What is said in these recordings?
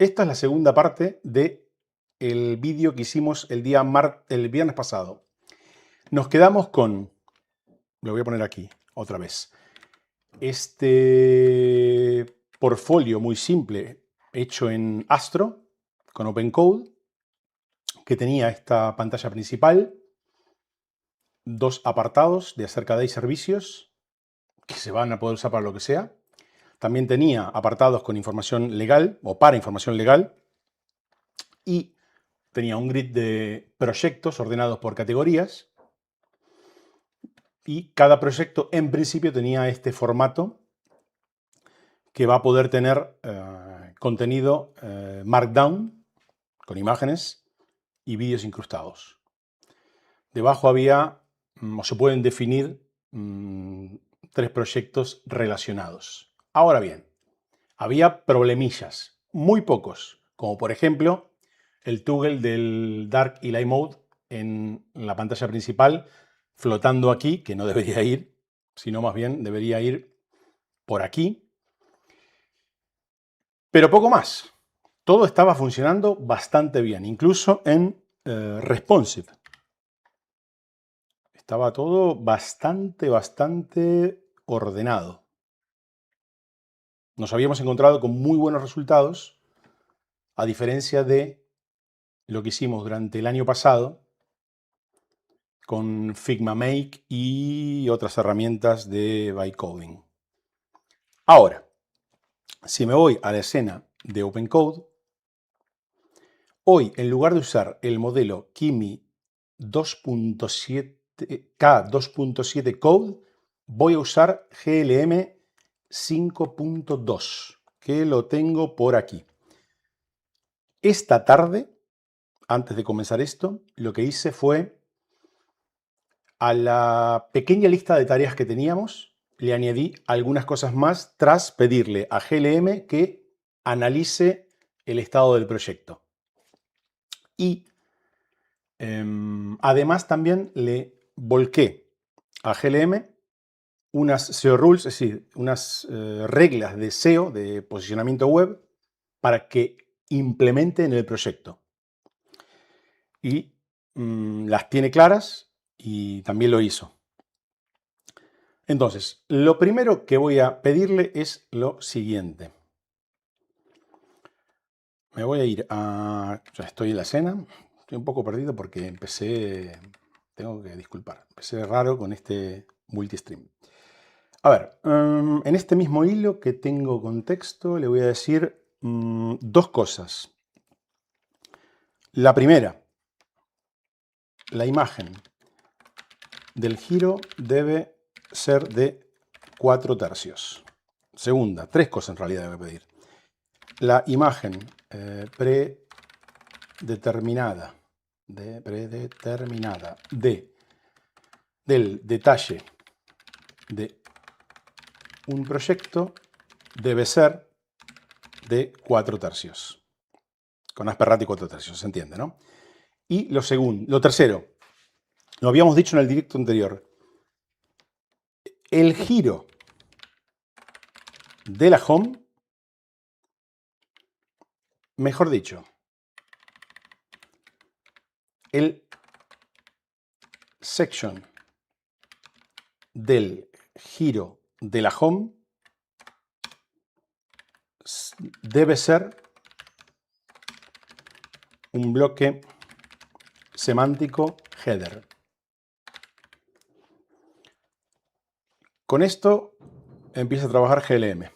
Esta es la segunda parte del vídeo que hicimos el viernes pasado. Nos quedamos con, lo voy a poner aquí otra vez, este portfolio muy simple hecho en Astro con OpenCode, que tenía esta pantalla principal, dos apartados de acerca de servicios que se van a poder usar para lo que sea. También tenía apartados con información legal o para información legal y tenía un grid de proyectos ordenados por categorías y cada proyecto en principio tenía este formato que va a poder tener contenido Markdown con imágenes y vídeos incrustados. Debajo había, o se pueden definir, tres proyectos relacionados. Ahora bien, había problemillas, muy pocos, como por ejemplo el toggle del Dark y Light Mode en la pantalla principal flotando aquí, que no debería ir, sino más bien debería ir por aquí. Pero poco más. Todo estaba funcionando bastante bien, incluso en responsive. Estaba todo bastante ordenado. Nos habíamos encontrado con muy buenos resultados, a diferencia de lo que hicimos durante el año pasado con Figma Make y otras herramientas de bytecoding. Ahora, si me voy a la escena de OpenCode, hoy, en lugar de usar el modelo Kimi 2.7 K2.7 Code, voy a usar GLM 5.2, que lo tengo por aquí. Esta tarde, antes de comenzar esto, lo que hice fue, a la pequeña lista de tareas que teníamos, le añadí algunas cosas más tras pedirle a GLM que analice el estado del proyecto. Y además también le volqué a GLM unas SEO rules, es decir, unas reglas de SEO, de posicionamiento web, para que implemente en el proyecto. Y las tiene claras y también lo hizo. Entonces, lo primero que voy a pedirle es lo siguiente. Me voy a ir a... Ya estoy en la escena. Estoy un poco perdido porque empecé... Tengo que disculpar. Empecé raro con este multistream. A ver, en este mismo hilo que tengo con texto le voy a decir dos cosas. La primera, la imagen del giro debe ser de 4/3. Segunda, tres cosas en realidad debo pedir. La imagen predeterminada del detalle de un proyecto debe ser de 4/3. Con Asperratti 4/3, se entiende, ¿no? Y lo tercero, lo habíamos dicho en el directo anterior, el giro de la home, mejor dicho, el section del giro de la home debe ser un bloque semántico header. Con esto empieza a trabajar GLM.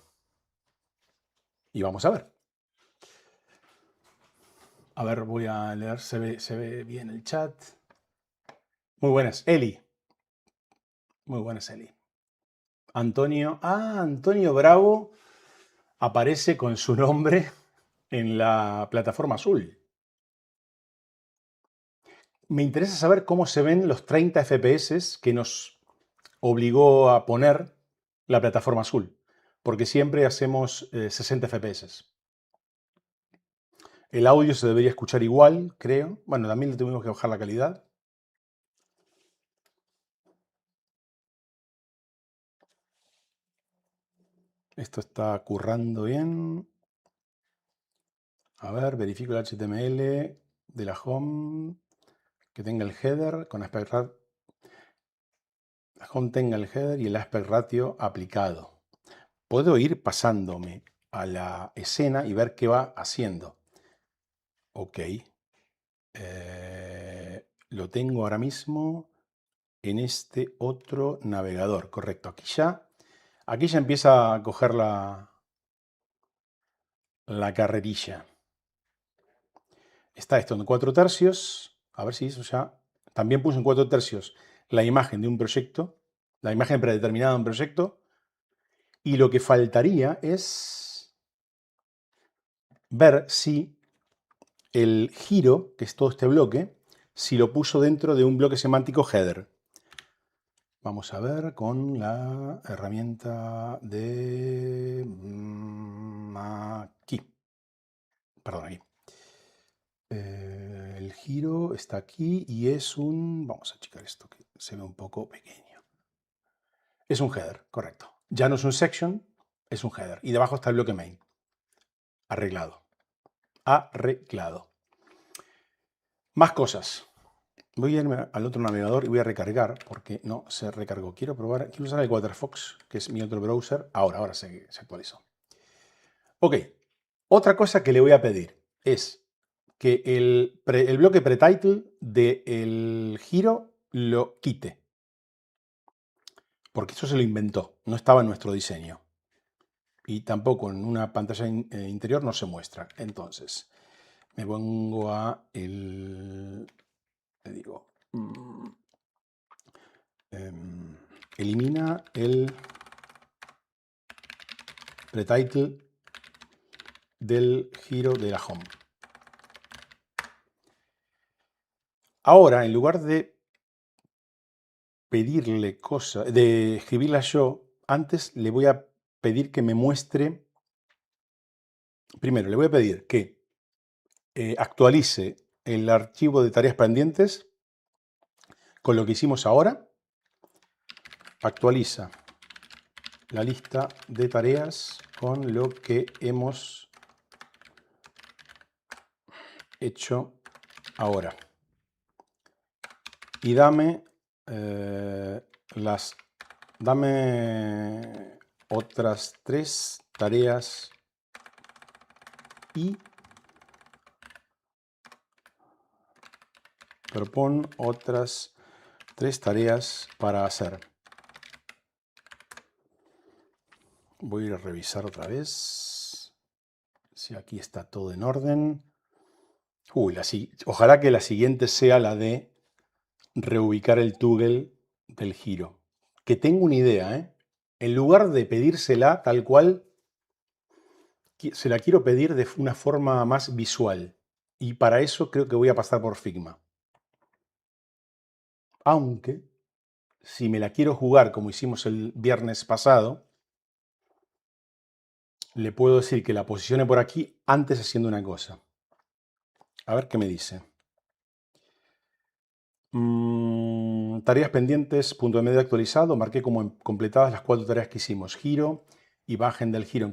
Y vamos a ver. A ver, voy a leer, se ve bien el chat. Muy buenas, Eli. Muy buenas, Eli. Antonio. Ah, Antonio Bravo aparece con su nombre en la plataforma azul. Me interesa saber cómo se ven los 30 FPS que nos obligó a poner la plataforma azul, porque siempre hacemos 60 FPS. El audio se debería escuchar igual, creo. Bueno, también le tuvimos que bajar la calidad. Esto está currando bien. A ver, verifico el HTML de la home, que tenga el header con aspect ratio. La home tenga el header y el aspect ratio aplicado. Puedo ir pasándome a la escena y ver qué va haciendo. Ok. Lo tengo ahora mismo en este otro navegador. Correcto. Aquí ya empieza a coger la carrerilla. Está esto en 4/3. A ver si eso ya... También puse en 4/3 la imagen de un proyecto, la imagen predeterminada de un proyecto. Y lo que faltaría es ver si el giro, que es todo este bloque, si lo puso dentro de un bloque semántico header. Vamos a ver con la herramienta de... aquí. Perdón, aquí. El giro está aquí y es un... Vamos a checar esto que se ve un poco pequeño. Es un header, correcto. Ya no es un section, es un header. Y debajo está el bloque main. Arreglado. Arreglado. Más cosas. Voy a irme al otro navegador y voy a recargar porque no se recargó. Quiero usar el Firefox, que es mi otro browser. Ahora se actualizó. Ok. Otra cosa que le voy a pedir es que el bloque pretitle del giro lo quite. Porque eso se lo inventó. No estaba en nuestro diseño. Y tampoco en una pantalla interior no se muestra. Entonces, me pongo a le digo, elimina el pretitle del giro de la home. Ahora, en lugar de pedirle cosas, de escribirlas yo, antes le voy a pedir que me muestre. Primero, le voy a pedir que actualice el archivo de tareas pendientes con lo que hicimos ahora. Actualiza la lista de tareas con lo que hemos hecho ahora. Y dame otras 3 tareas y propon otras 3 tareas para hacer. Voy a ir a revisar otra vez si aquí está todo en orden. Ojalá que la siguiente sea la de reubicar el toggle del giro. Que tengo una idea, ¿eh? En lugar de pedírsela tal cual, se la quiero pedir de una forma más visual. Y para eso creo que voy a pasar por Figma. Aunque, si me la quiero jugar como hicimos el viernes pasado, le puedo decir que la posicione por aquí antes haciendo una cosa. A ver qué me dice. Tareas pendientes, punto de medio actualizado. Marqué como completadas las 4 tareas que hicimos. Giro, imagen del giro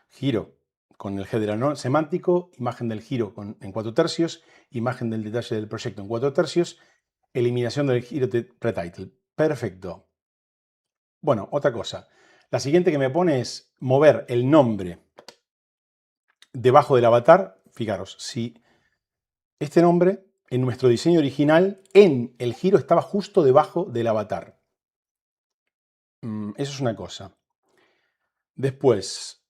giro con el header semántico, imagen del giro en 4/3, imagen del detalle del proyecto en 4/3, eliminación del giro de pretitle. Perfecto. Bueno, otra cosa. La siguiente que me pone es mover el nombre debajo del avatar. Fijaros, si este nombre en nuestro diseño original en el giro estaba justo debajo del avatar. Eso es una cosa. Después,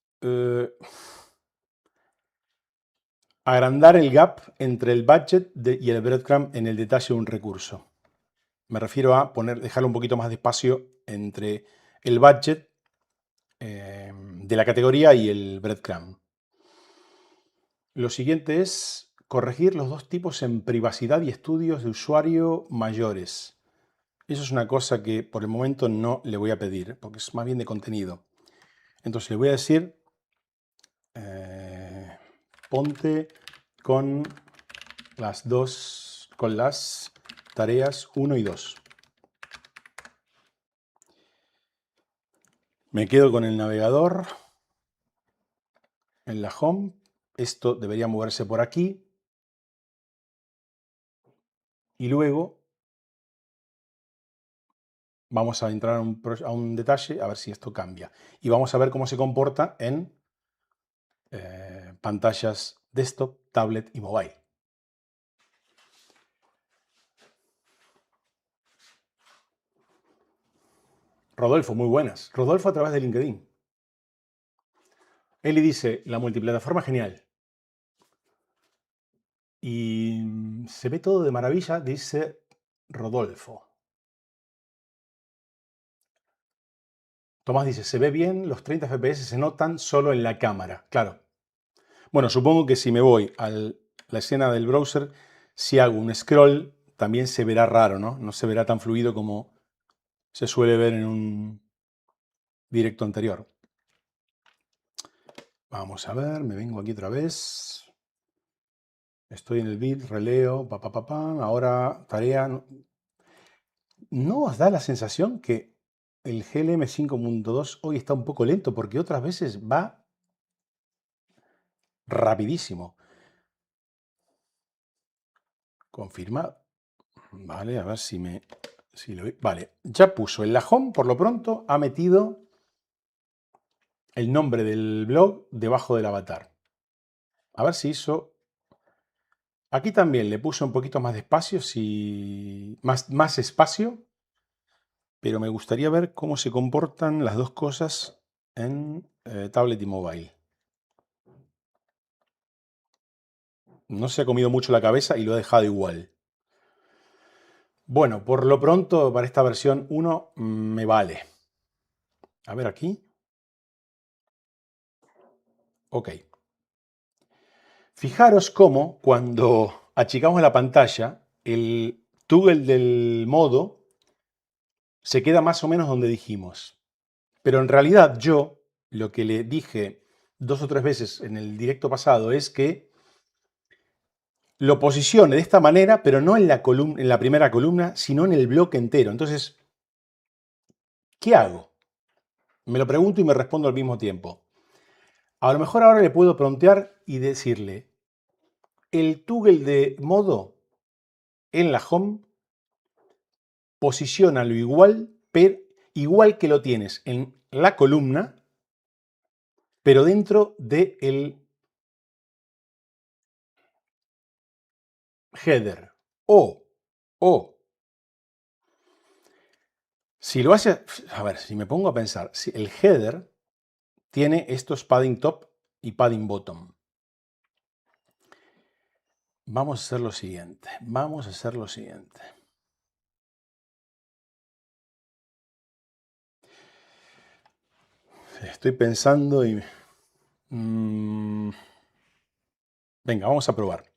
agrandar el gap entre el budget y el breadcrumb en el detalle de un recurso. Me refiero a dejarlo un poquito más de espacio entre el budget de la categoría y el breadcrumb. Lo siguiente es corregir los 2 tipos en privacidad y estudios de usuario mayores. Eso es una cosa que por el momento no le voy a pedir, porque es más bien de contenido. Entonces le voy a decir, ponte con las tareas 1 y 2. Me quedo con el navegador en la home esto debería moverse por aquí. Y luego vamos a entrar a un detalle, a ver si esto cambia. Y vamos a ver cómo se comporta en pantallas desktop, tablet y mobile. Rodolfo, muy buenas. Rodolfo a través de LinkedIn. Eli dice, la multiplataforma genial. Y se ve todo de maravilla, dice Rodolfo. Tomás dice, se ve bien, los 30 FPS se notan solo en la cámara. Claro. Bueno, supongo que si me voy a la escena del browser, si hago un scroll, también se verá raro, ¿no? No se verá tan fluido como se suele ver en un directo anterior. Vamos a ver, me vengo aquí otra vez. Estoy en el bit, releo, ahora tarea. ¿No os da la sensación que el GLM 5.2 hoy está un poco lento? Porque otras veces va rapidísimo. Confirma. Vale, a ver si lo ve. Vale, ya puso en la home, por lo pronto, ha metido el nombre del blog debajo del avatar. A ver si hizo. Aquí también le puso un poquito más de espacio, más espacio, pero me gustaría ver cómo se comportan las dos cosas en tablet y mobile. No se ha comido mucho la cabeza y lo ha dejado igual. Bueno, por lo pronto para esta versión 1 me vale. A ver aquí. Ok. Fijaros cómo cuando achicamos la pantalla, el toggle del modo se queda más o menos donde dijimos. Pero en realidad yo lo que le dije 2 o 3 veces en el directo pasado es que lo posicione de esta manera, pero no en la primera columna, sino en el bloque entero. Entonces, ¿qué hago? Me lo pregunto y me respondo al mismo tiempo. A lo mejor ahora le puedo promptear y decirle, el toggle de modo en la home, posiciónalo igual que lo tienes en la columna, pero dentro del header. O, si lo hace, a ver, si me pongo a pensar, si el header tiene estos padding top y padding bottom. Vamos a hacer lo siguiente. Estoy pensando y... venga, vamos a probar.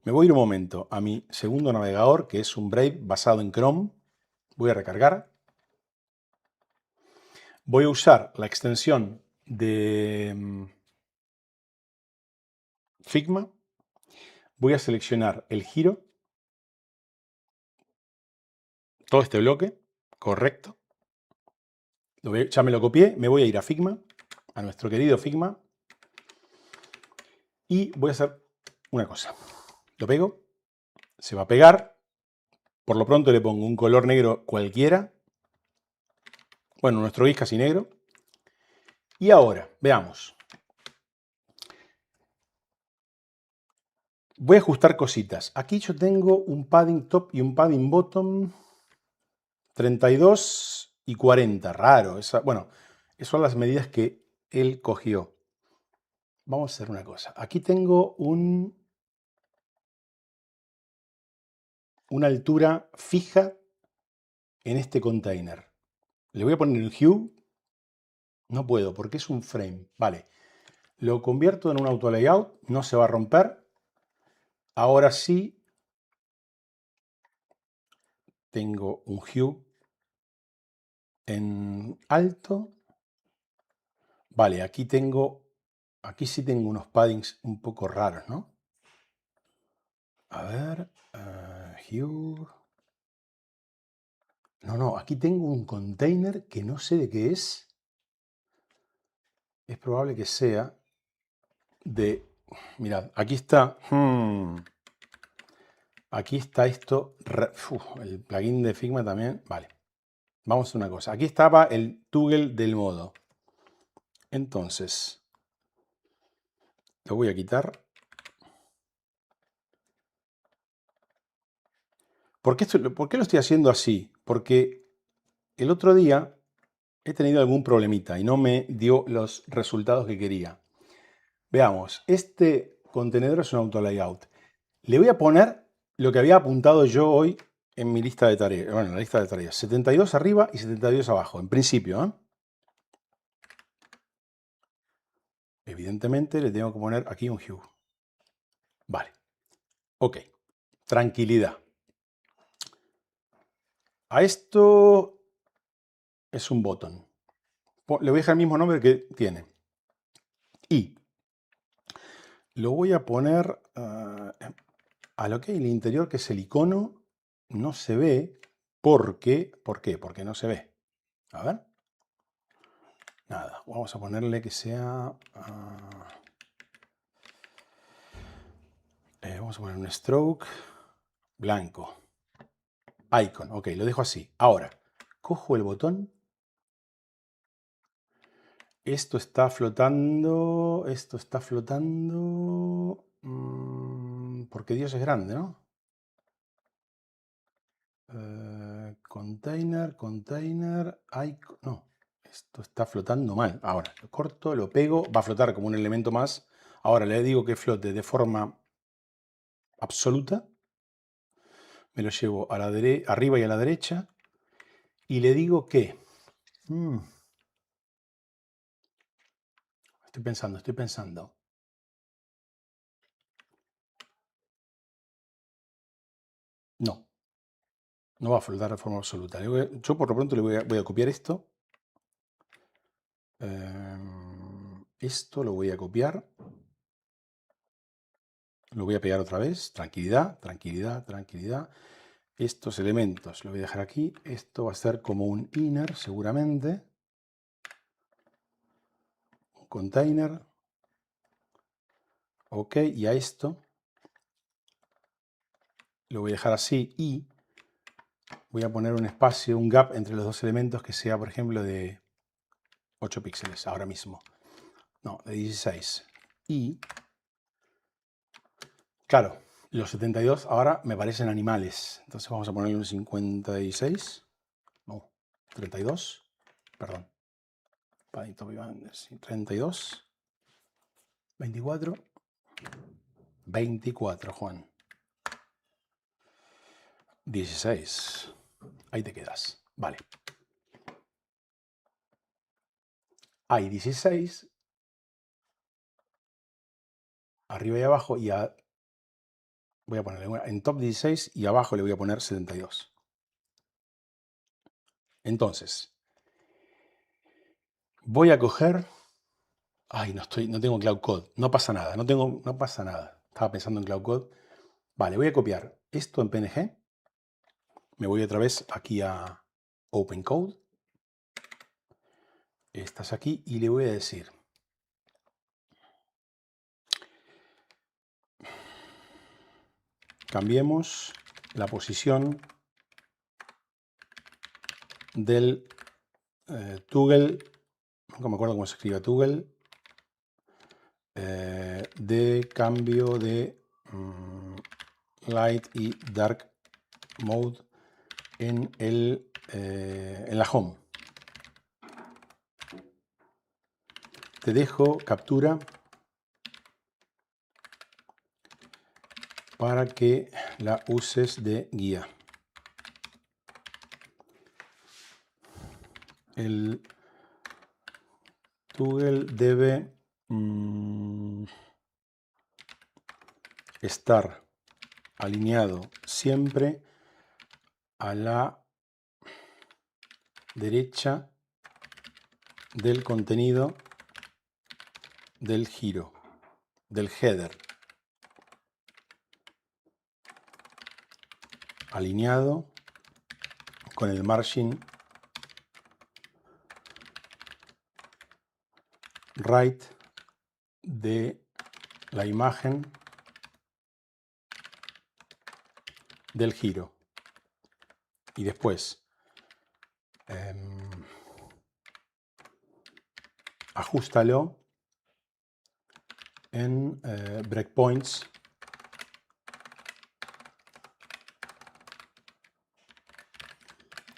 Me voy a ir un momento a mi segundo navegador, que es un Brave basado en Chrome. Voy a recargar. Voy a usar la extensión de Figma. Voy a seleccionar el giro. Todo este bloque. Correcto. Ya me lo copié. Me voy a ir a Figma. A nuestro querido Figma. Y voy a hacer una cosa. Lo pego. Se va a pegar. Por lo pronto le pongo un color negro cualquiera. Bueno, nuestro gris casi negro. Y ahora, veamos. Voy a ajustar cositas. Aquí yo tengo un padding top y un padding bottom 32 y 40. Raro. Bueno, esas son las medidas que él cogió. Vamos a hacer una cosa. Aquí tengo una altura fija en este container. Le voy a poner el hue. No puedo porque es un frame. Vale. Lo convierto en un auto layout. No se va a romper. Ahora sí tengo un hue en alto. Vale, aquí sí tengo unos paddings un poco raros, ¿no? A ver, hue. No, aquí tengo un container que no sé de qué es. Es probable que sea de mirad, aquí está. Aquí está esto. El plugin de Figma también. Vale. Vamos a hacer una cosa. Aquí estaba el toggle del modo. Entonces, lo voy a quitar. ¿Por qué lo estoy haciendo así? Porque el otro día he tenido algún problemita y no me dio los resultados que quería. Veamos, este contenedor es un auto layout. Le voy a poner lo que había apuntado yo hoy en mi lista de tareas. Bueno, en la lista de tareas. 72 arriba y 72 abajo, en principio. Evidentemente le tengo que poner aquí un hue. Vale. Ok. Tranquilidad. A esto es un botón. Le voy a dejar el mismo nombre que tiene. Y lo voy a poner a lo que hay en el interior, que es el icono. No se ve. ¿Por qué? ¿Por qué? Porque no se ve. A ver. Nada. Vamos a ponerle que sea... vamos a poner un stroke blanco. Icon. Ok, lo dejo así. Ahora, cojo el botón. Esto está flotando. Esto está flotando. Porque Dios es grande, ¿no? Container, icon. No, esto está flotando mal. Ahora, lo corto, lo pego. Va a flotar como un elemento más. Ahora le digo que flote de forma absoluta. Me lo llevo a la arriba y a la derecha. Y le digo que... Estoy pensando. No, no va a flotar de forma absoluta. Yo por lo pronto le voy a copiar esto. Esto lo voy a copiar. Lo voy a pegar otra vez. Tranquilidad, tranquilidad, tranquilidad. Estos elementos los voy a dejar aquí. Esto va a ser como un inner seguramente. Un container. Ok, y a esto lo voy a dejar así y voy a poner un espacio, un gap entre los dos elementos que sea, por ejemplo, de 8 píxeles ahora mismo. No, de 16. Y, claro, los 72 ahora me parecen animales. Entonces vamos a ponerle un 56. No, 32. Perdón. 32. 24. 24, Juan. 16. Ahí te quedas. Vale. Hay 16. Arriba y abajo. Y voy a ponerle en top 16 y abajo le voy a poner 72. Entonces, voy a coger... Ay, no tengo Cloud Code. No pasa nada. No pasa nada. Estaba pensando en Cloud Code. Vale, voy a copiar esto en PNG. Me voy otra vez aquí a Open Code. Estás aquí y le voy a decir... Cambiemos la posición del toggle, no me acuerdo cómo se escribe toggle, de cambio de light y dark mode en la home. Te dejo captura para que la uses de guía. El toggle debe estar alineado siempre a la derecha del contenido del giro, del header. Alineado con el margin right de la imagen del giro. Y después ajustalo en breakpoints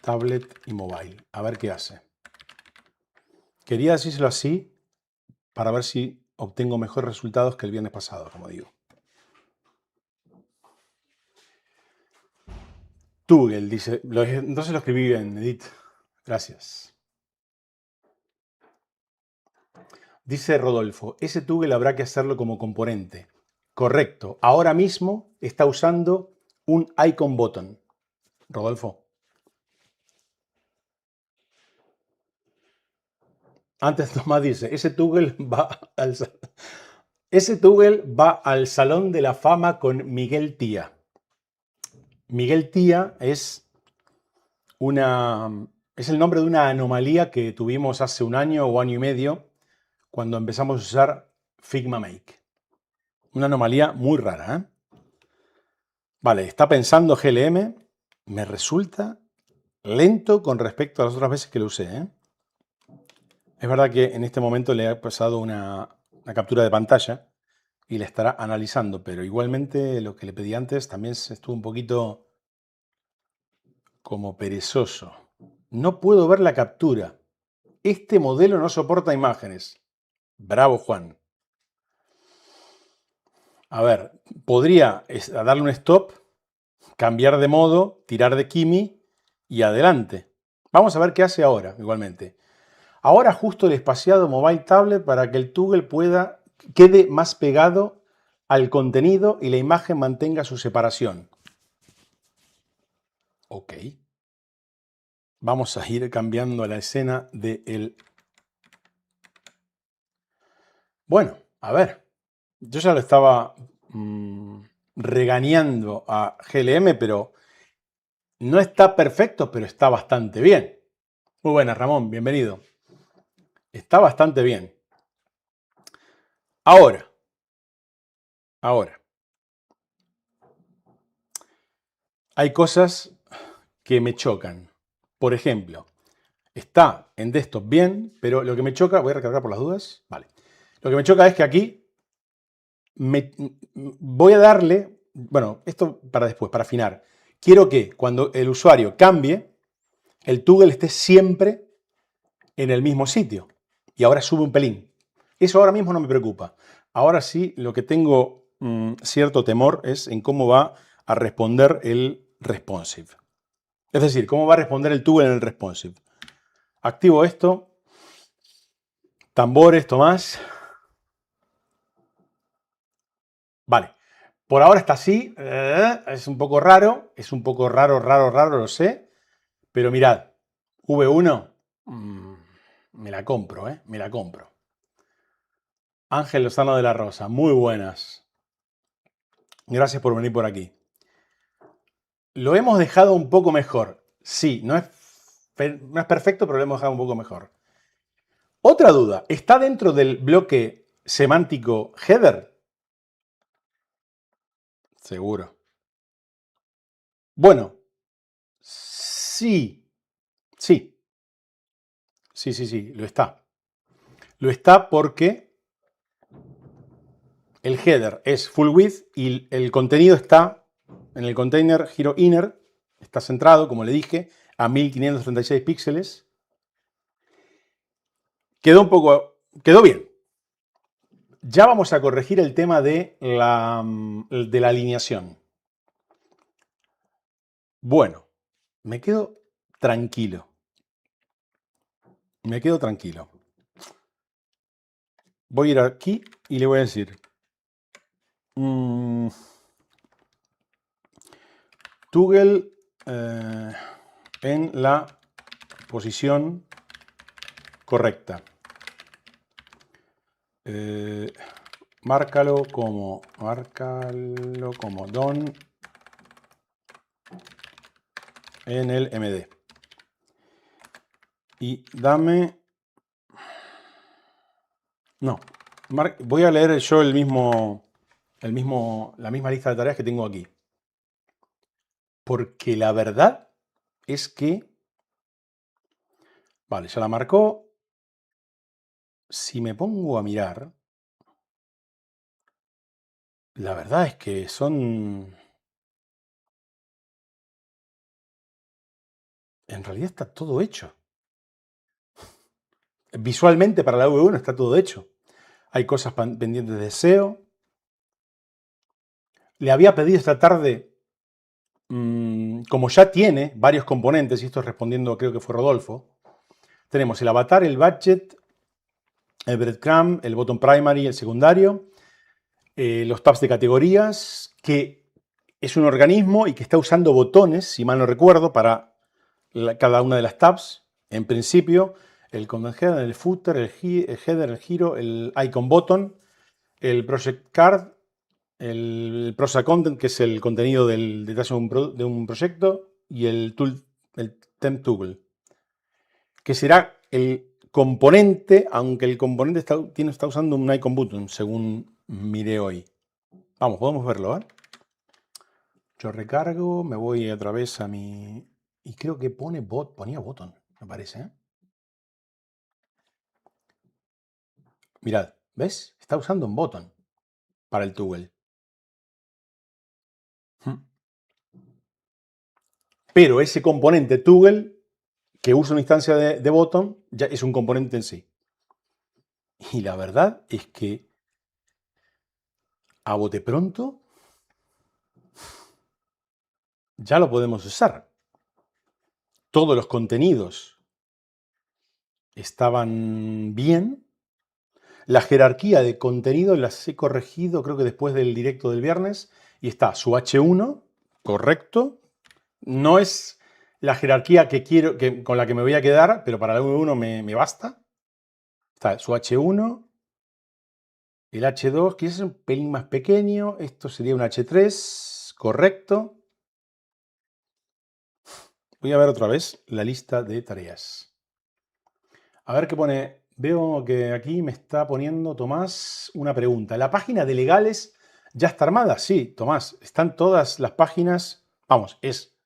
tablet y mobile. A ver qué hace. Quería decírselo así para ver si obtengo mejores resultados que el viernes pasado, como digo. Toggle dice, entonces lo escribí bien, Edith. Gracias. Dice Rodolfo, ese toggle habrá que hacerlo como componente. Correcto. Ahora mismo está usando un icon button. Rodolfo. Antes Tomás dice, ese toggle va al Salón de la Fama con Miguel Tía. Miguel Tía es el nombre de una anomalía que tuvimos hace un año o año y medio cuando empezamos a usar Figma Make. Una anomalía muy rara, ¿eh? Vale, está pensando GLM, me resulta lento con respecto a las otras veces que lo usé, ¿eh? Es verdad que en este momento le he pasado una captura de pantalla y la estará analizando, pero igualmente lo que le pedí antes también estuvo un poquito como perezoso. No puedo ver la captura. Este modelo no soporta imágenes. Bravo, Juan. A ver, podría darle un stop, cambiar de modo, tirar de Kimi y adelante. Vamos a ver qué hace ahora, igualmente. Ahora ajusto el espaciado mobile tablet para que el toggle quede más pegado al contenido y la imagen mantenga su separación. Ok. Vamos a ir cambiando la escena del... Bueno, a ver. Yo ya lo estaba regañando a GLM, pero no está perfecto, pero está bastante bien. Muy buenas, Ramón, bienvenido. Está bastante bien. Ahora. Hay cosas que me chocan. Por ejemplo, está en desktop bien, pero lo que me choca, voy a recargar por las dudas. Vale. Lo que me choca es que aquí voy a darle, bueno, esto para después, para afinar. Quiero que cuando el usuario cambie, el toggle esté siempre en el mismo sitio. Y ahora sube un pelín. Eso ahora mismo no me preocupa. Ahora sí, lo que tengo cierto temor es en cómo va a responder el responsive. Es decir, cómo va a responder el toggle en el responsive. Activo esto. Tambores, Tomás. Vale. Por ahora está así. Es un poco raro. Es un poco raro, lo sé. Pero mirad. V1. Me la compro, ¿eh? Me la compro. Ángel Lozano de la Rosa. Muy buenas. Gracias por venir por aquí. Lo hemos dejado un poco mejor. Sí, no es perfecto, pero lo hemos dejado un poco mejor. Otra duda. ¿Está dentro del bloque semántico header? Seguro. Bueno, sí. Sí. Sí, lo está. Lo está porque el header es full width y el contenido está en el container Hero Inner, está centrado, como le dije, a 1536 píxeles. Quedó bien. Ya vamos a corregir el tema de la alineación. Bueno, me quedo tranquilo. Me quedo tranquilo. Voy a ir aquí y le voy a decir toggle en la posición correcta. Márcalo como don en el MD. Y dame... No, Voy a leer yo la misma lista de tareas que tengo aquí. Porque la verdad es que... Vale, ya la marcó. Si me pongo a mirar, la verdad es que son... En realidad está todo hecho. Visualmente para la V1 está todo hecho. Hay cosas pendientes de SEO. Le había pedido esta tarde, como ya tiene varios componentes, y esto respondiendo creo que fue Rodolfo, tenemos el avatar, el budget, el breadcrumb, el bottom primary, el secundario, los tabs de categorías, que es un organismo y que está usando botones, si mal no recuerdo, para cada una de las tabs. En principio, el content header, el footer, el header, el giro, el icon button, el project card, el prosa content, que es el contenido del detalle de un proyecto, y el temp toggle, que será el componente, aunque el componente está usando un icon button, según miré hoy. Vamos, podemos verlo, ¿eh? Yo recargo, me voy otra vez a mi... Y creo que ponía button, me parece, ¿eh? Mirad, ¿ves? Está usando un button para el toggle. Pero ese componente toggle que usa una instancia de button ya es un componente en sí. Y la verdad es que a bote pronto ya lo podemos usar. Todos los contenidos estaban bien. La jerarquía de contenido las he corregido, creo que después del directo del viernes, y está su H1, correcto. No es la jerarquía que quiero, con la que me voy a quedar, pero para el V1 me basta. Está su H1, el H2, que es un pelín más pequeño. Esto sería un H3, correcto. Voy a ver otra vez la lista de tareas. A ver qué pone. Veo que aquí me está poniendo Tomás una pregunta. ¿La página de legales ya está armada? Sí, Tomás. Están todas las páginas. Vamos, es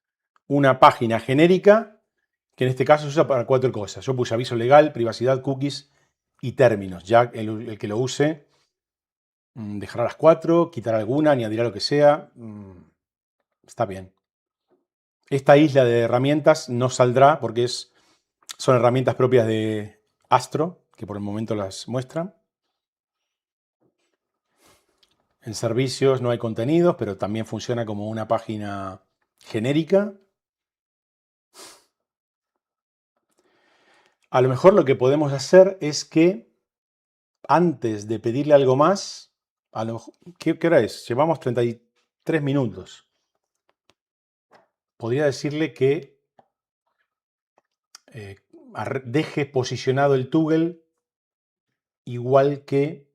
una página genérica que en este caso se usa para 4 cosas. Yo puse aviso legal, privacidad, cookies y términos. Ya el que lo use dejará las 4, quitará alguna, añadirá lo que sea. Está bien. Esta isla de herramientas no saldrá porque son herramientas propias de Astro, que por el momento las muestra. En servicios no hay contenidos, pero también funciona como una página genérica. A lo mejor lo que podemos hacer es que antes de pedirle algo más, ¿qué hora es? Llevamos 33 minutos. Podría decirle que deje posicionado el toggle igual que...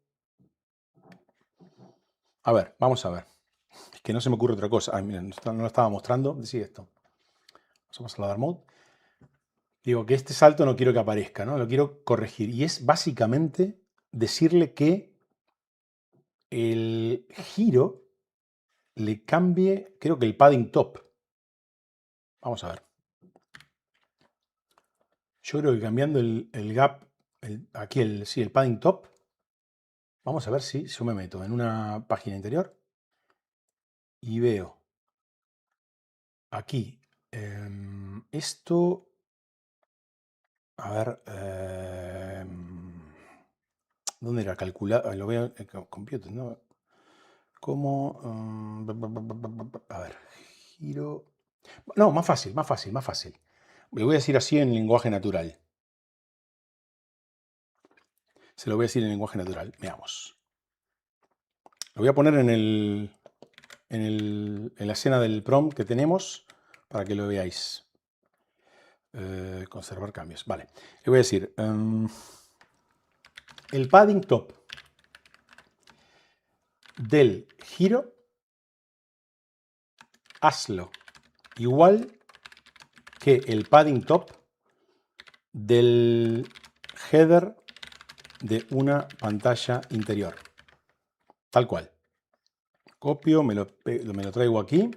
A ver, vamos a ver. Es que no se me ocurre otra cosa. Miren, no lo estaba mostrando. Decía esto. Vamos a la dark mode. Digo que este salto no quiero que aparezca, ¿no? Lo quiero corregir. Y es básicamente decirle que el giro le cambie, creo que el padding top. Vamos a ver. Yo creo que cambiando el gap, aquí el padding top, vamos a ver si yo me meto en una página interior y veo aquí esto, a ver, ¿dónde era? Calcular, lo veo en computer, ¿no? Como, a ver, giro. No, más fácil, más fácil, más fácil. Le voy a decir así en lenguaje natural. Se lo voy a decir en lenguaje natural. Veamos. Lo voy a poner en la escena del prompt que tenemos para que lo veáis. Conservar cambios. Vale. Le voy a decir el padding top del giro, hazlo igual que el padding top del header de una pantalla interior. Tal cual. Copio, me lo traigo aquí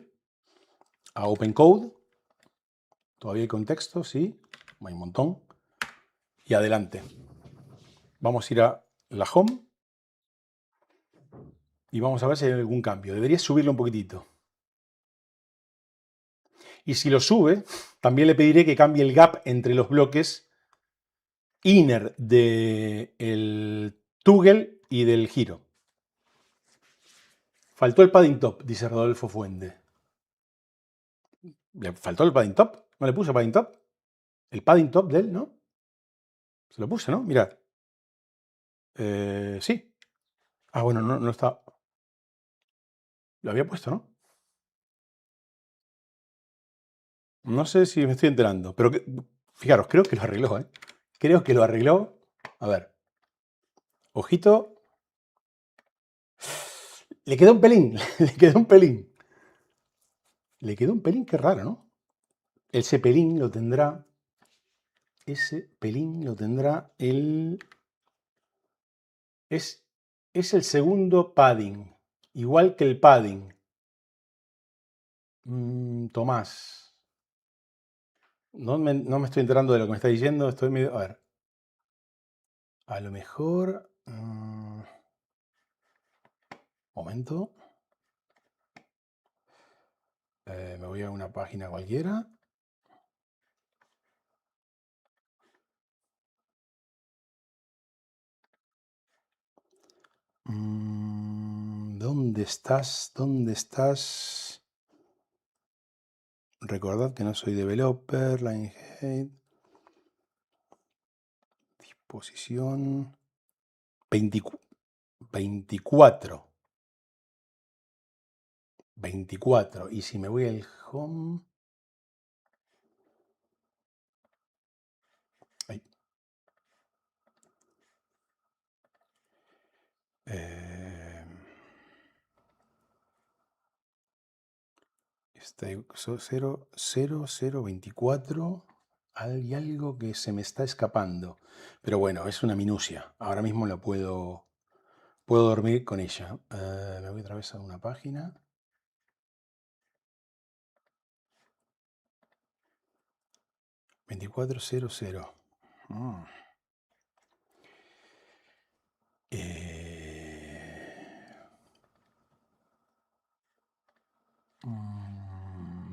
a OpenCode. Todavía hay contexto, sí. Hay un montón. Y adelante. Vamos a ir a la Home. Y vamos a ver si hay algún cambio. Debería subirlo un poquitito. Y si lo sube, también le pediré que cambie el gap entre los bloques inner del toggle y del giro. Faltó el padding top, dice Rodolfo Fuente. ¿Le faltó el padding top? ¿No le puse padding top? El padding top de él, ¿no? Se lo puse, ¿no? Mirad. Sí. Ah, bueno, no está. Lo había puesto, ¿no? No sé si me estoy enterando, pero fijaros, creo que lo arregló, ¿eh? Creo que lo arregló. A ver. Ojito. Le quedó un pelín, le quedó un pelín. Le quedó un pelín, qué raro, ¿no? Ese pelín lo tendrá. Ese pelín lo tendrá el. Es el segundo padding. Igual que el padding. Tomás. No me estoy enterando de lo que me está diciendo. Estoy medio. A ver. A lo mejor. Momento. Me voy a una página cualquiera. ¿Dónde estás? ¿Dónde estás? Recordad que no soy developer. Linehead. Disposición. 24. 24. Y si me voy al home. Ay. Este 0,024. Hay algo que se me está escapando. Pero bueno, es una minucia. Ahora mismo la puedo dormir con ella. Me voy otra vez a una página. 2400.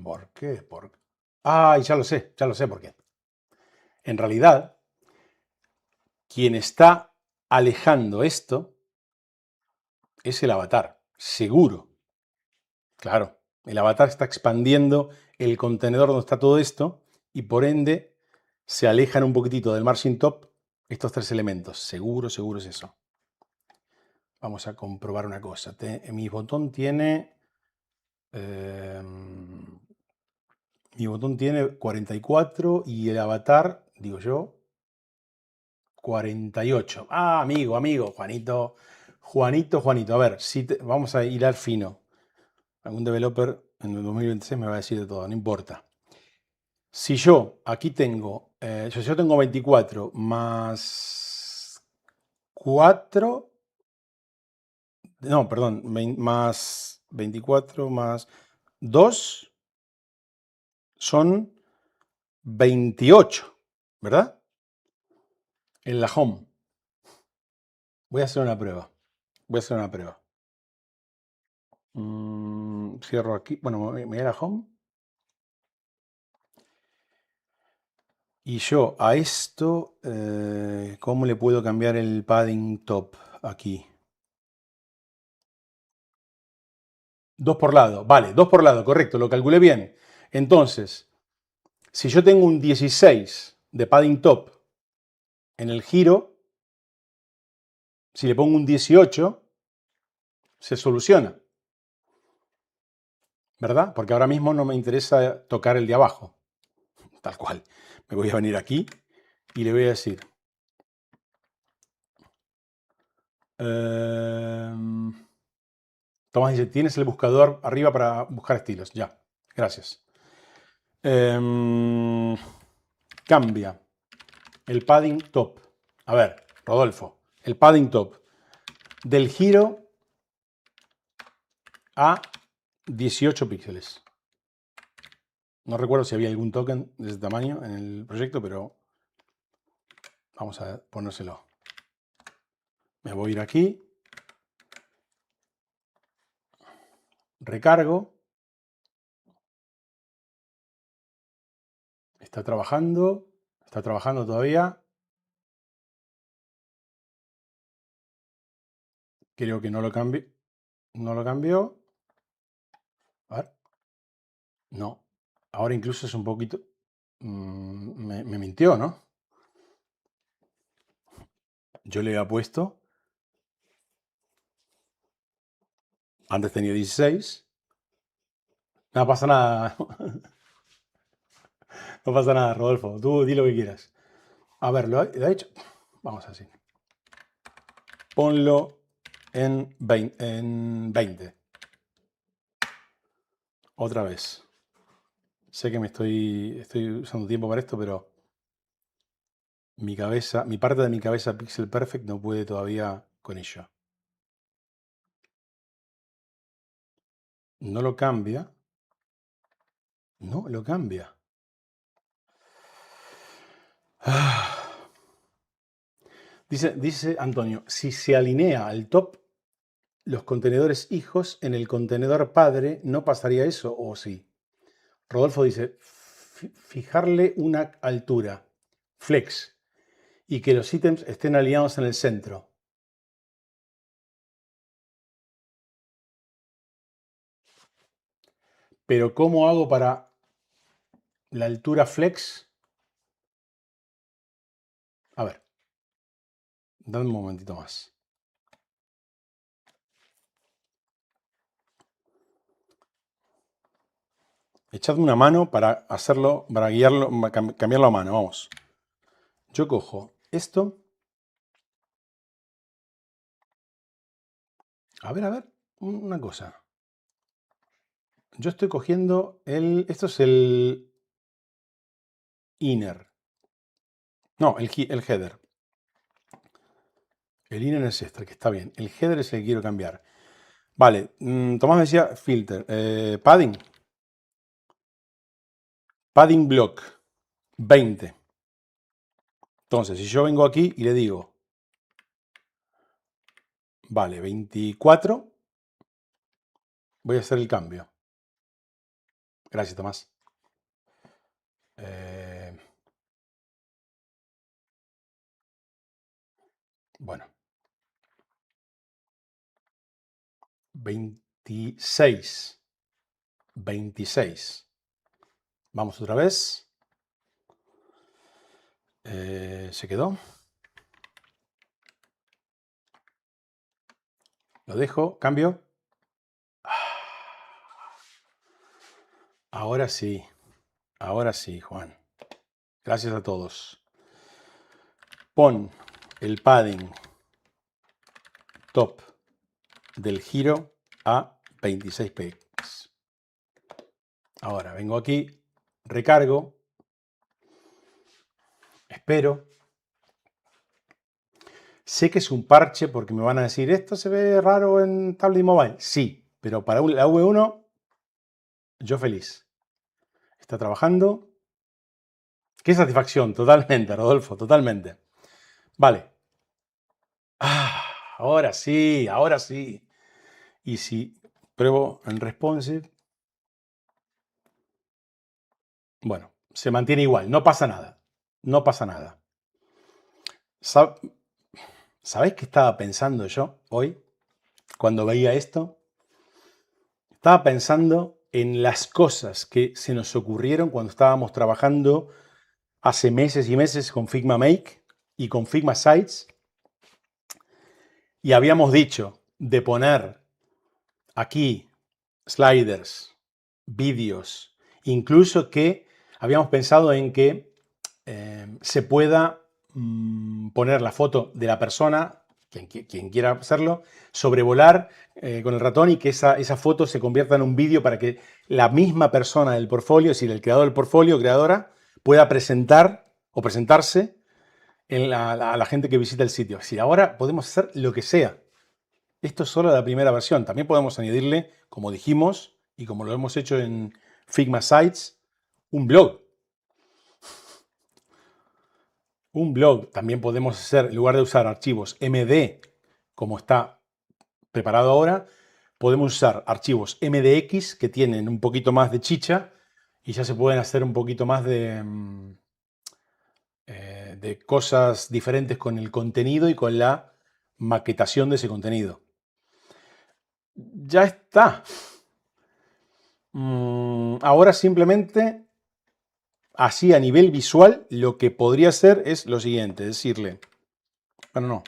¿Por qué? Ya lo sé por qué. En realidad, quien está alejando esto es el avatar, seguro. Claro, el avatar está expandiendo el contenedor donde está todo esto y por ende se alejan un poquitito del margin top estos tres elementos. Seguro es eso. Vamos a comprobar una cosa. Mi botón tiene 44 y el avatar, digo yo, 48. Ah, amigo, Juanito. A ver, vamos a hilar fino. Algún developer en el 2026 me va a decir de todo, no importa. Si yo aquí tengo, yo tengo 24 más 4, no, perdón, más 24 más 2 son 28, ¿verdad? En la home. Voy a hacer una prueba. Cierro aquí. Bueno, me voy a la home. Y yo a esto, ¿cómo le puedo cambiar el padding top aquí? 2 por lado. Vale, 2 por lado, correcto, lo calculé bien. Entonces, si yo tengo un 16 de padding top en el giro, si le pongo un 18, se soluciona. ¿Verdad? Porque ahora mismo no me interesa tocar el de abajo. Tal cual. Me voy a venir aquí y le voy a decir. Tomás dice, tienes el buscador arriba para buscar estilos. Ya, gracias. Cambia el padding top. A ver, Rodolfo, el padding top del giro a 18 píxeles. No recuerdo si había algún token de ese tamaño en el proyecto, pero vamos a ponérselo. Me voy a ir aquí. Recargo. Está trabajando todavía. Creo que no lo cambió. No lo cambió. A ver. No. Ahora incluso es un poquito... me mintió, ¿no? Yo le había puesto... Antes tenía 16. No pasa nada. No pasa nada, Rodolfo. Tú di lo que quieras. A ver, ¿lo ha hecho? Vamos así. Ponlo en 20. Otra vez. Sé que estoy usando tiempo para esto, pero mi parte de mi cabeza Pixel Perfect no puede todavía con ello. No lo cambia. No lo cambia. Dice Antonio, si se alinea al top los contenedores hijos en el contenedor padre, ¿no pasaría eso o sí? Rodolfo dice, fijarle una altura, flex, y que los ítems estén alineados en el centro. Pero ¿cómo hago para la altura flex? A ver, dame un momentito más. Echadme una mano para hacerlo, para guiarlo, cambiarlo a mano, vamos. Yo cojo esto. A ver, una cosa. Yo estoy cogiendo esto es el inner. No, el header. El inner es este, el que está bien. El header es el que quiero cambiar. Vale, Tomás me decía filter. Padding. Padding block. 20. Entonces, si yo vengo aquí y le digo, vale, 24, voy a hacer el cambio. Gracias, Tomás. Bueno. 26. 26. Vamos otra vez. Se quedó. Lo dejo, cambio. Ahora sí, Juan. Gracias a todos. Pon el padding top del giro a 26 px. Ahora vengo aquí, recargo, espero. Sé que es un parche porque me van a decir, ¿esto se ve raro en tablet y mobile? Sí, pero para la V1, yo feliz. Está trabajando. Qué satisfacción, totalmente, Rodolfo, totalmente. Vale. Ahora sí, ahora sí. Y si pruebo en responsive, bueno, se mantiene igual, no pasa nada. No pasa nada. ¿Sabéis qué estaba pensando yo hoy cuando veía esto? Estaba pensando en las cosas que se nos ocurrieron cuando estábamos trabajando hace meses y meses con Figma Make y con Figma Sites. Y habíamos dicho de poner aquí sliders, vídeos, incluso que habíamos pensado en que se pueda poner la foto de la persona, quien quiera hacerlo, sobrevolar con el ratón y que esa foto se convierta en un vídeo para que la misma persona del portfolio, es decir, el creador del portfolio, creadora, pueda presentar o presentarse a la gente que visita el sitio. Es decir, ahora podemos hacer lo que sea. Esto es solo la primera versión. También podemos añadirle, como dijimos, y como lo hemos hecho en Figma Sites, un blog. Un blog. También podemos hacer, en lugar de usar archivos MD, como está preparado ahora, podemos usar archivos MDX que tienen un poquito más de chicha y ya se pueden hacer un poquito más de cosas diferentes con el contenido y con la maquetación de ese contenido. Ya está. Ahora simplemente, así a nivel visual, lo que podría hacer es lo siguiente, decirle, bueno, no,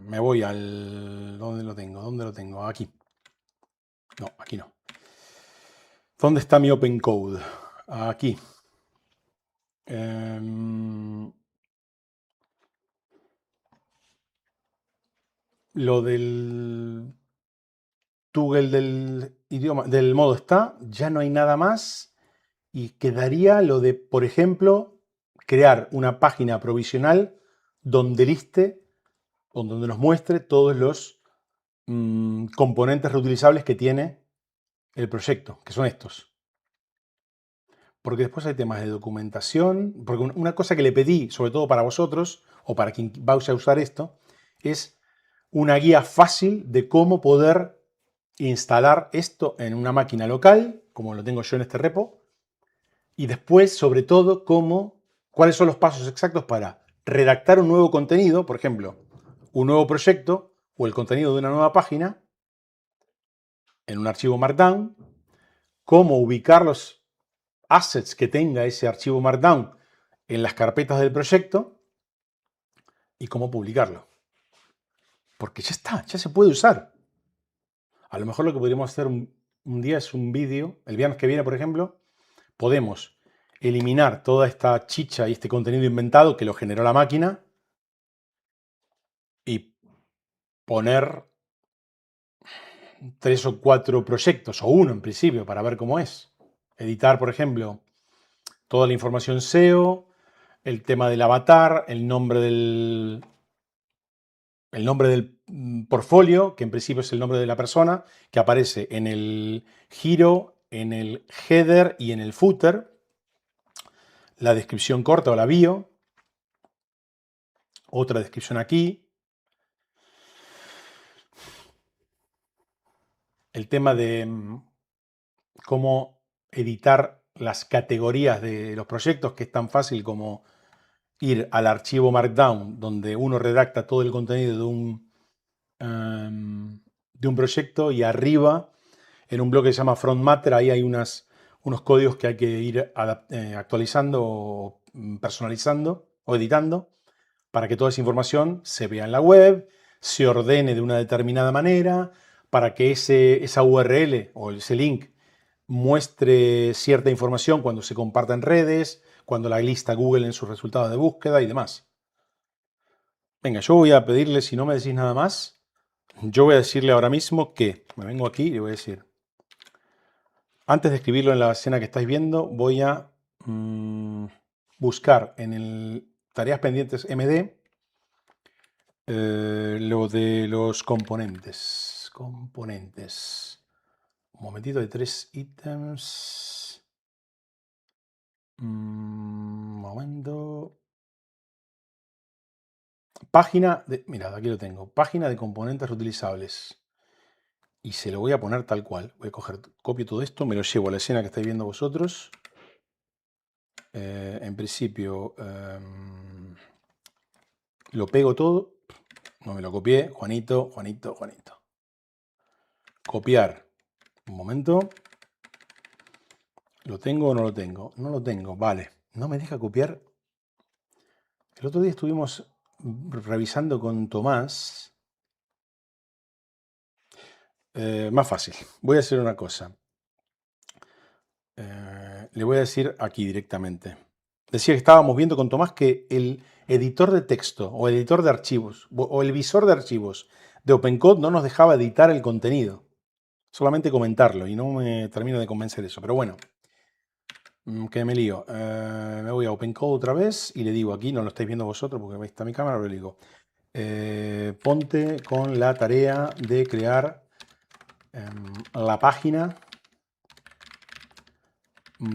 me voy al... ¿Dónde lo tengo? ¿Dónde lo tengo? Aquí. No, aquí no. ¿Dónde está mi Open Code? Aquí. Lo del toggle del idioma, del modo está, ya no hay nada más y quedaría lo de, por ejemplo, crear una página provisional donde liste o donde nos muestre todos los componentes reutilizables que tiene el proyecto, que son estos. Porque después hay temas de documentación, porque una cosa que le pedí, sobre todo para vosotros, o para quien va a usar esto, es una guía fácil de cómo poder instalar esto en una máquina local, como lo tengo yo en este repo, y después, sobre todo, cuáles son los pasos exactos para redactar un nuevo contenido, por ejemplo, un nuevo proyecto o el contenido de una nueva página en un archivo Markdown, cómo ubicar los assets que tenga ese archivo Markdown en las carpetas del proyecto y cómo publicarlo. Porque ya está, ya se puede usar. A lo mejor lo que podríamos hacer un día es un vídeo, el viernes que viene, por ejemplo, podemos eliminar toda esta chicha y este contenido inventado que lo generó la máquina y poner 3 o 4 proyectos, o uno en principio, para ver cómo es. Editar, por ejemplo, toda la información SEO, el tema del avatar, el nombre del portfolio, que en principio es el nombre de la persona, que aparece en el giro, en el header y en el footer, la descripción corta o la bio, otra descripción aquí, el tema de cómo editar las categorías de los proyectos, que es tan fácil como ir al archivo Markdown, donde uno redacta todo el contenido de un proyecto y arriba, en un bloque que se llama Front Matter, ahí hay unos códigos que hay que ir actualizando o personalizando o editando para que toda esa información se vea en la web, se ordene de una determinada manera, para que esa URL o ese link muestre cierta información cuando se comparta en redes, cuando la lista Google en sus resultados de búsqueda y demás. Venga, yo voy a pedirle, si no me decís nada más, yo voy a decirle ahora mismo que, me vengo aquí y le voy a decir, antes de escribirlo en la escena que estáis viendo, voy a buscar en el tareas pendientes MD lo de los componentes. Componentes. Un momentito, de 3 ítems. Momento. Página de... Mirad, aquí lo tengo. Página de componentes reutilizables. Y se lo voy a poner tal cual. Voy a coger, copio todo esto, me lo llevo a la escena que estáis viendo vosotros. En principio, lo pego todo. No me lo copié. Juanito, Juanito, Juanito. Copiar. Un momento. ¿Lo tengo o no lo tengo? No lo tengo, vale. No me deja copiar. El otro día estuvimos revisando con Tomás. Más fácil. Voy a hacer una cosa. Le voy a decir aquí directamente. Decía que estábamos viendo con Tomás que el editor de texto o el editor de archivos o el visor de archivos de OpenCode no nos dejaba editar el contenido. Solamente comentarlo y no me termino de convencer eso. Pero bueno, Que me lío. Me voy a OpenCode otra vez y le digo aquí, no lo estáis viendo vosotros porque está mi cámara, pero le digo, ponte con la tarea de crear la página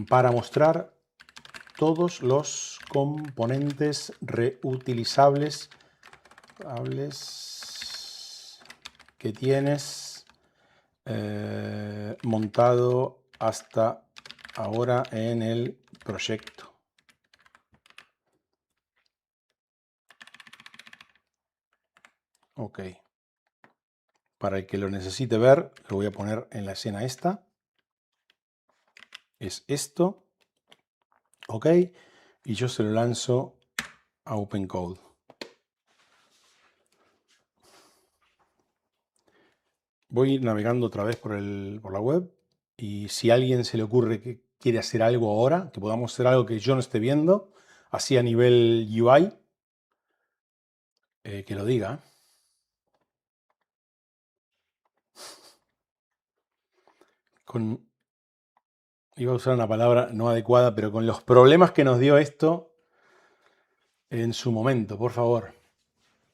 para mostrar todos los componentes reutilizables que tienes montado hasta ahora en el proyecto. Ok. Para el que lo necesite ver, lo voy a poner en la escena esta. Es esto. Ok. Y yo se lo lanzo a OpenCode. Voy navegando otra vez por la web. Y si a alguien se le ocurre que quiere hacer algo ahora, que podamos hacer algo que yo no esté viendo, así a nivel UI, que lo diga. Iba a usar una palabra no adecuada, pero con los problemas que nos dio esto en su momento, por favor.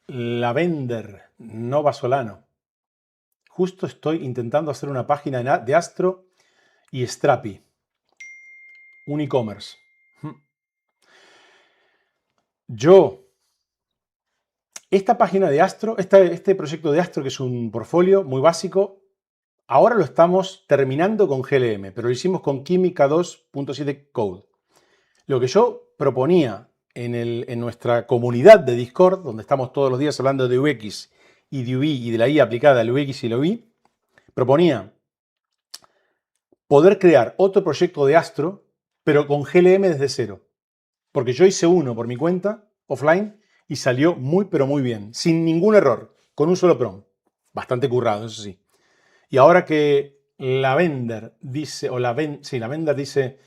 Lavender, Nova Solano. Justo estoy intentando hacer una página de Astro y Strapi. Un e-commerce. Esta página de Astro, este proyecto de Astro, que es un portfolio muy básico, ahora lo estamos terminando con GLM, pero lo hicimos con Química 2.7 Code. Lo que yo proponía en nuestra comunidad de Discord, donde estamos todos los días hablando de UX y de UI y de la I aplicada al UX y la UI, proponía poder crear otro proyecto de Astro, pero con GLM desde cero. Porque yo hice uno por mi cuenta, offline, y salió muy, pero muy bien, sin ningún error, con un solo prompt. Bastante currado, eso sí. Y ahora que Lavender dice, Lavender dice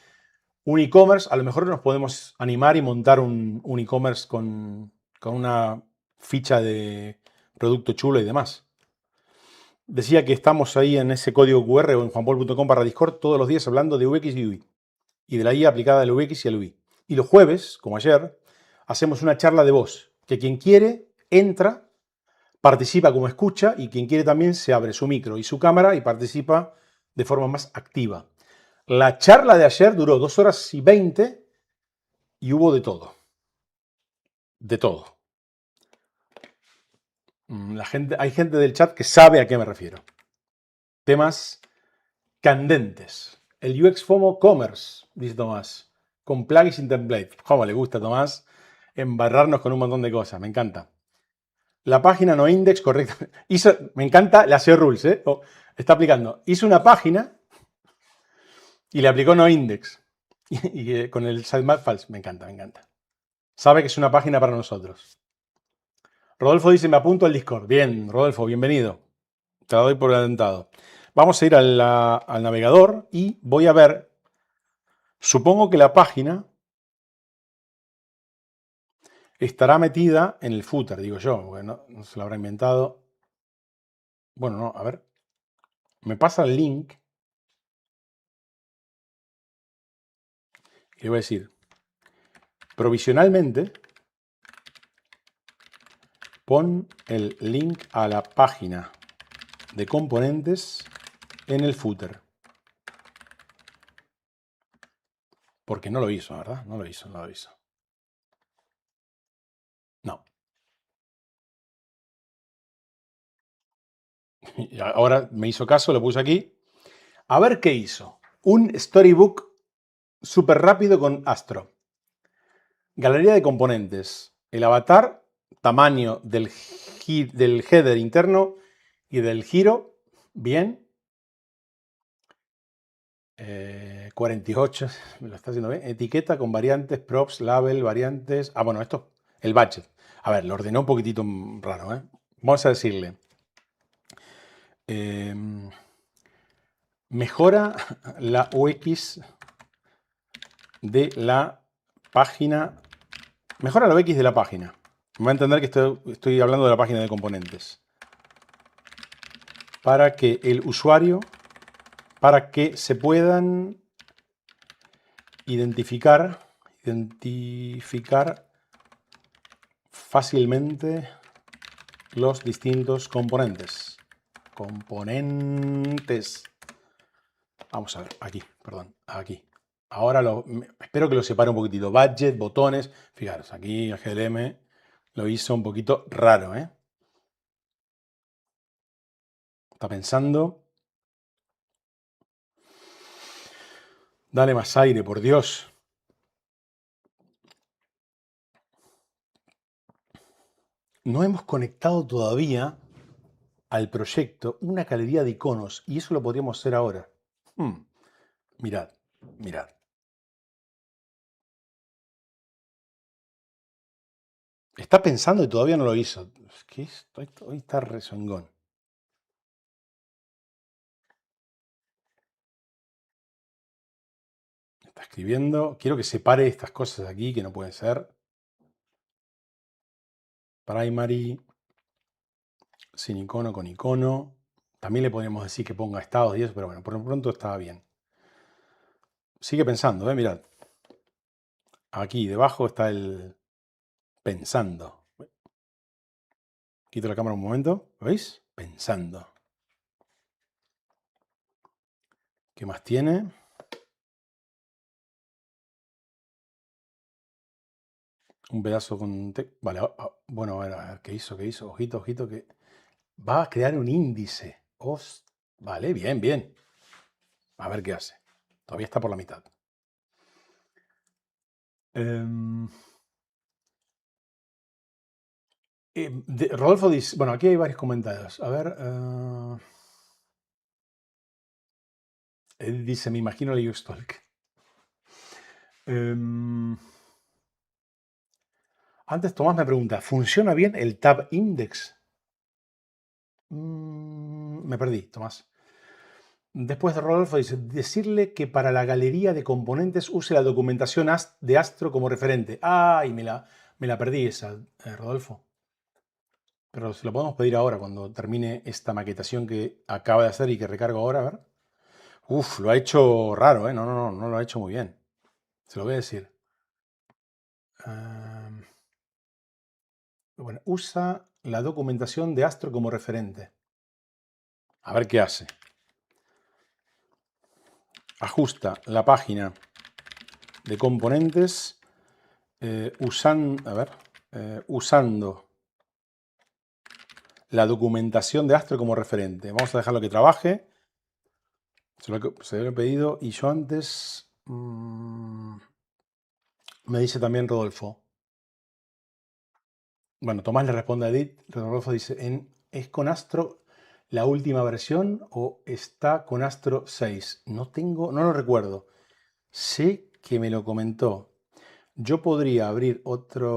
un e-commerce, a lo mejor nos podemos animar y montar un e-commerce con una ficha de producto chulo y demás. Decía que estamos ahí en ese código QR o en juanpol.com/Discord todos los días hablando de UX y UI y de la IA aplicada al UX y al UI. Y los jueves, como ayer, hacemos una charla de voz, que quien quiere entra, participa como escucha y quien quiere también se abre su micro y su cámara y participa de forma más activa. La charla de ayer duró 2 horas y 20 y hubo de todo. De todo. Hay gente del chat que sabe a qué me refiero. Temas candentes. El UX FOMO Commerce, dice Tomás, con plugins y template. ¿Cómo le gusta, Tomás? Embarrarnos con un montón de cosas, me encanta. La página no index, correcto. Me encanta la SEO rules, ¿eh? Está aplicando. Hizo una página y le aplicó no index. Y con el sitemap false. Me encanta, me encanta. Sabe que es una página para nosotros. Rodolfo dice, me apunto al Discord. Bien, Rodolfo, bienvenido. Te la doy por adelantado. Vamos a ir al navegador y voy a ver. Supongo que la página estará metida en el footer, digo yo, porque no se lo habrá inventado. Bueno, no, a ver. Me pasa el link. Y le voy a decir, provisionalmente, pon el link a la página de componentes en el footer. Porque no lo hizo, ¿verdad? No lo hizo. No. Y ahora me hizo caso, lo puse aquí. A ver qué hizo. Un storybook súper rápido con Astro. Galería de componentes. El avatar, tamaño del header interno y del giro. Bien. 48, me lo está haciendo bien. Etiqueta con variantes, props, label, variantes. Ah, bueno, esto, el budget. A ver, lo ordenó un poquitito raro, ¿eh? Vamos a decirle. Mejora la UX de la página. Mejora la UX de la página. Me va a entender que estoy hablando de la página de componentes. Para que el usuario, para que se puedan identificar fácilmente los distintos componentes. Vamos a ver, aquí, perdón, aquí. Ahora espero que lo separe un poquitito. Budget, botones. Fijaros, aquí el GLM lo hizo un poquito raro, ¿eh? Está pensando. Dale más aire, por Dios. No hemos conectado todavía al proyecto una galería de iconos y eso lo podríamos hacer ahora. Mirad, mirad. Está pensando y todavía no lo hizo. Es que hoy está rezongón. Está escribiendo. Quiero que separe estas cosas aquí que no pueden ser. Primary. Sin icono, con icono. También le podríamos decir que ponga estados y eso, pero bueno, por lo pronto estaba bien. Sigue pensando, mirad. Aquí debajo está el pensando. Quito la cámara un momento. ¿Lo veis? Pensando. ¿Qué más tiene? Un pedazo con... Vale, bueno, a ver, ¿qué hizo? Ojito, ojito, que... Va a crear un índice. Vale, bien, bien. A ver qué hace. Todavía está por la mitad. Rodolfo dice... Bueno, aquí hay varios comentarios. A ver... Él dice, me imagino la Stalk. Antes Tomás me pregunta, ¿funciona bien el Tab Index? Me perdí, Tomás. Después de Rodolfo dice, decirle que para la galería de componentes use la documentación de Astro como referente. Ay, me la perdí esa, Rodolfo. Pero se lo podemos pedir ahora, cuando termine esta maquetación que acaba de hacer y que recargo ahora, a ver. Uf, lo ha hecho raro, ¿eh? No lo ha hecho muy bien. Se lo voy a decir. Bueno, usa la documentación de Astro como referente. A ver qué hace. Ajusta la página de componentes usando la documentación de Astro como referente. Vamos a dejarlo que trabaje. Se lo he pedido y yo antes... me dice también Rodolfo. Bueno, Tomás le responde a Edith. Rodolfo dice, ¿es con Astro la última versión o está con Astro 6? No lo recuerdo. Sé que me lo comentó. Yo podría abrir otra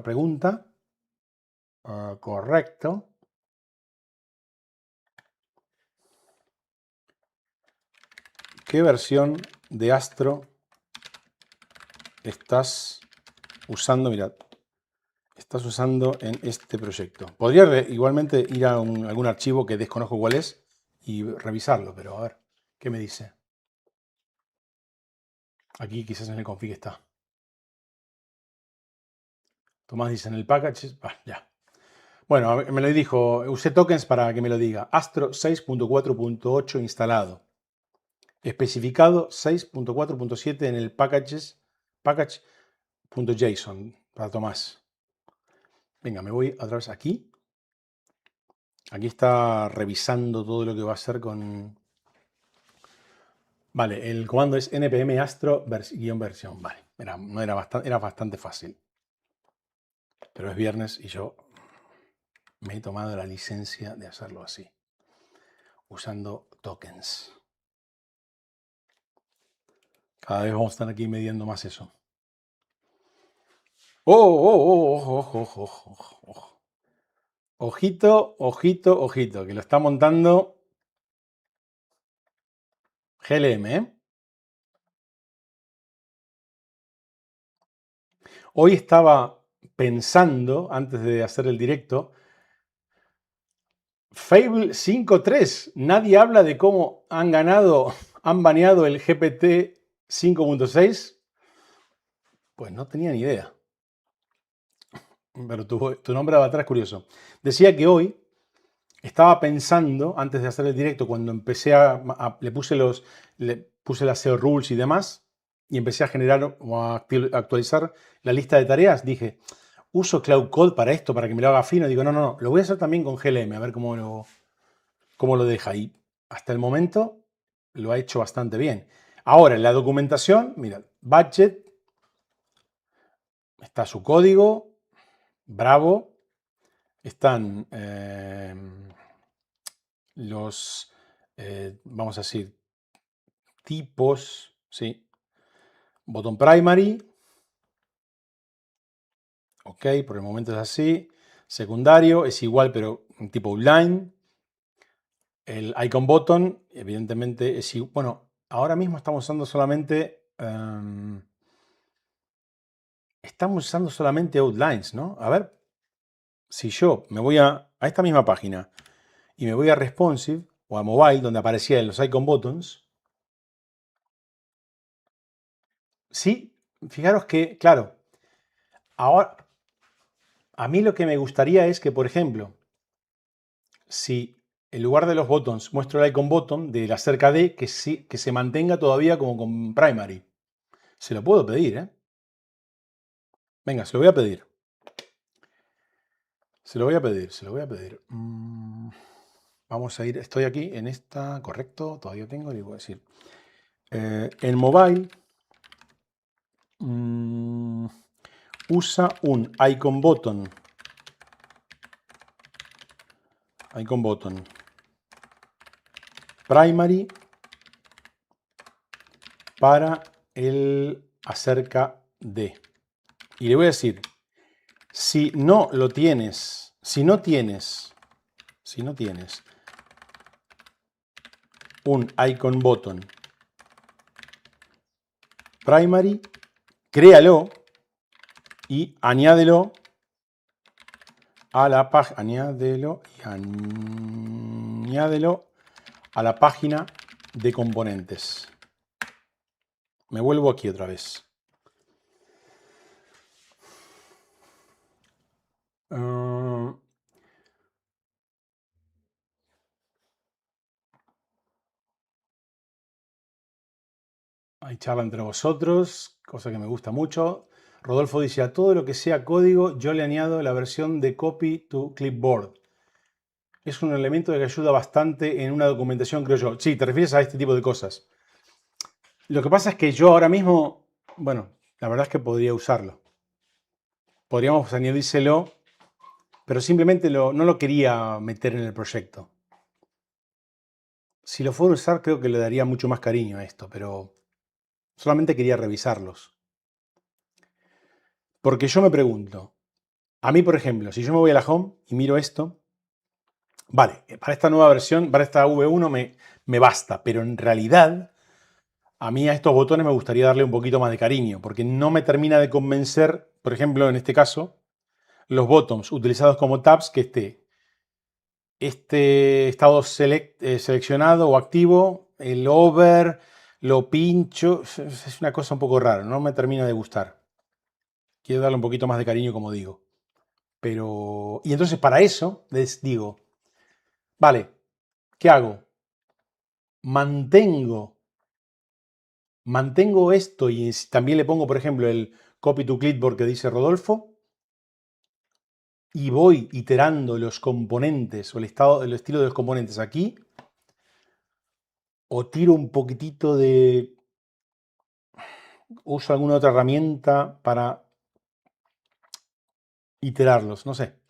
pregunta. Correcto. ¿Qué versión de Astro estás usando? Mirad, estás usando en este proyecto. Podría igualmente ir a algún archivo que desconozco cuál es y revisarlo, pero a ver, ¿qué me dice? Aquí quizás en el config está. Tomás dice en el package. Ya. Bueno, me lo dijo, usé tokens para que me lo diga. Astro 6.4.8 instalado. Especificado 6.4.7 en el package.json para Tomás. Venga, me voy otra vez aquí. Aquí está revisando todo lo que va a hacer con... Vale, el comando es npm astro versión. Vale, era bastante fácil. Pero es viernes y yo me he tomado la licencia de hacerlo así. Usando tokens. Cada vez vamos a estar aquí midiendo más eso. Ojo. Ojito, que lo está montando GLM, ¿eh? Hoy estaba pensando, antes de hacer el directo, Fable 5.3. Nadie habla de cómo han ganado ¿Han baneado el GPT 5.6? Pues no tenía ni idea. Pero tu nombre de avatar es curioso. Decía que hoy estaba pensando, antes de hacer el directo, cuando empecé le puse las SEO rules y demás, y empecé a generar o a actualizar la lista de tareas, dije, uso Cloud Code para esto, para que me lo haga fino. Digo, no, lo voy a hacer también con GLM, a ver cómo lo deja. Y hasta el momento lo ha hecho bastante bien. Ahora, en la documentación, mira, budget, está su código, bravo, están vamos a decir, tipos, ¿sí? Botón primary, ok, por el momento es así. Secundario es igual, pero en tipo outline. El icon button, evidentemente, es igual. Bueno, ahora mismo estamos usando solamente outlines, ¿no? A ver, si yo me voy a esta misma página y me voy a responsive o a mobile, donde aparecían los icon buttons, sí, fijaros que, claro, ahora a mí lo que me gustaría es que, por ejemplo, si en lugar de los buttons muestro el icon button de la cerca de, que se mantenga todavía como con primary. Se lo puedo pedir, ¿eh? Venga, se lo voy a pedir. Se lo voy a pedir. Vamos a ir, estoy aquí en esta, correcto, todavía tengo, le voy a decir. En mobile, usa un icon button. Icon button. Primary para el acerca de. Y le voy a decir, si no tienes un icon button primary, créalo y añádelo a la página. Añádelo a la página de componentes. Me vuelvo aquí otra vez. Hay charla entre vosotros, cosa que me gusta mucho. Rodolfo dice, a todo lo que sea código, yo le añado la versión de copy to clipboard. Es un elemento que ayuda bastante en una documentación, creo yo. Sí, te refieres a este tipo de cosas. Lo que pasa es que yo ahora mismo, bueno, la verdad es que podría usarlo. Podríamos añadírselo, pero simplemente no lo quería meter en el proyecto. Si lo fuera a usar, creo que le daría mucho más cariño a esto, pero solamente quería revisarlos. Porque yo me pregunto, a mí, por ejemplo, si yo me voy a la home y miro esto, vale, para esta nueva versión, para esta V1 me basta, pero en realidad a mí a estos botones me gustaría darle un poquito más de cariño, porque no me termina de convencer, por ejemplo, en este caso, los buttons utilizados como tabs, que este estado seleccionado o activo, el over, lo pincho, es una cosa un poco rara, no me termina de gustar. Quiero darle un poquito más de cariño, como digo. Pero, y entonces para eso les digo, vale, ¿qué hago? Mantengo esto y también le pongo, por ejemplo, el copy to clipboard que dice Rodolfo y voy iterando los componentes o el estilo de los componentes aquí, o tiro un poquitito uso alguna otra herramienta para iterarlos, no sé.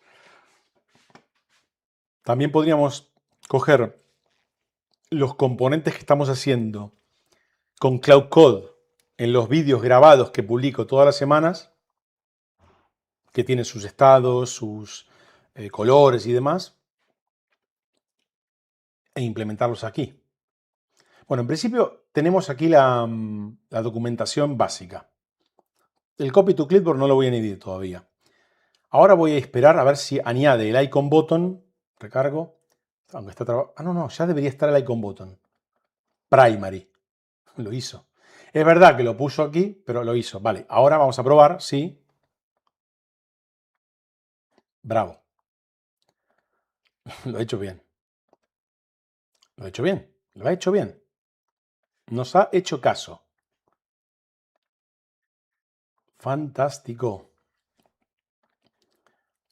También podríamos coger los componentes que estamos haciendo con Cloud Code en los vídeos grabados que publico todas las semanas, que tienen sus estados, sus colores y demás, e implementarlos aquí. Bueno, en principio tenemos aquí la documentación básica. El copy to clipboard no lo voy a añadir todavía. Ahora voy a esperar a ver si añade el icon button. Recargo. Aunque está no, ya debería estar el icon button. Primary. Lo hizo. Es verdad que lo puso aquí, pero lo hizo. Vale, ahora vamos a probar si... Bravo. Lo he hecho bien. Lo he hecho bien. Lo ha hecho bien. Nos ha hecho caso. Fantástico.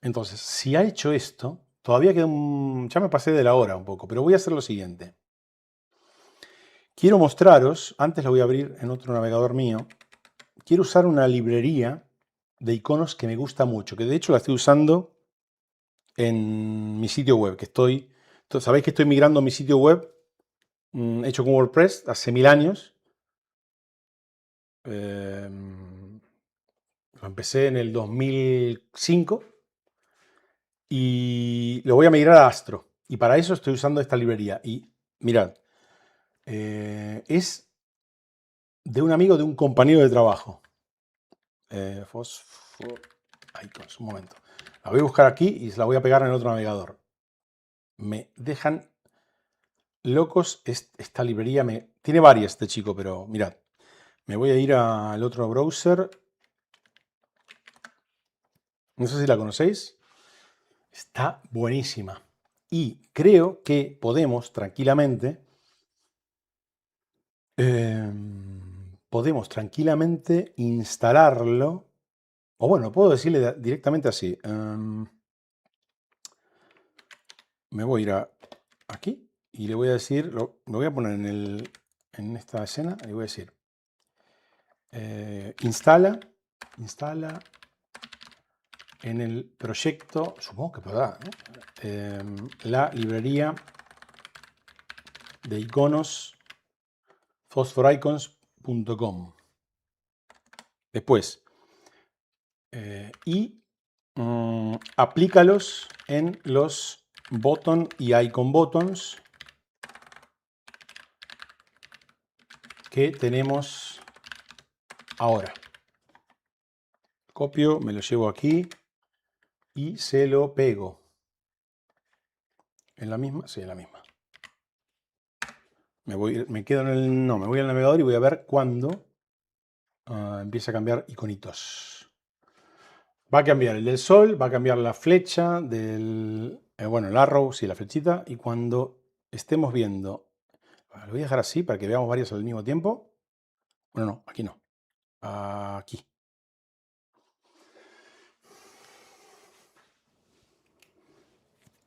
Entonces, si ha hecho esto, todavía queda un... Ya me pasé de la hora un poco, pero voy a hacer lo siguiente. Quiero mostraros, antes lo voy a abrir en otro navegador mío, quiero usar una librería de iconos que me gusta mucho, que de hecho la estoy usando en mi sitio web, que estoy... Sabéis que estoy migrando mi sitio web hecho con WordPress hace 1000 años. Lo empecé en el 2005 y lo voy a migrar a Astro. Y para eso estoy usando esta librería. Y mirad, es de un amigo de un compañero de trabajo. Phosphor Icons, un momento. La voy a buscar aquí y se la voy a pegar en otro navegador. Me dejan locos esta librería. Tiene varias este chico, pero mirad. Me voy a ir al otro browser. No sé si la conocéis. Está buenísima. Y creo que podemos tranquilamente... instalarlo. O bueno, puedo decirle directamente así. Me voy a ir aquí y le voy a decir... Lo voy a poner en esta escena. Le voy a decir... instala en el proyecto, supongo que podrá, ¿no? La librería de iconos phosphoricons.com. Después, aplícalos en los button y icon buttons que tenemos ahora. Copio, me lo llevo aquí y se lo pego. ¿En la misma? Sí, en la misma. Me quedo en el... No, me voy al navegador y voy a ver cuándo empieza a cambiar iconitos. Va a cambiar el del sol, va a cambiar la flecha del... bueno, el arrow, sí, la flechita. Y cuando estemos viendo... Lo voy a dejar así para que veamos varios al mismo tiempo. Bueno, no, aquí no. Aquí.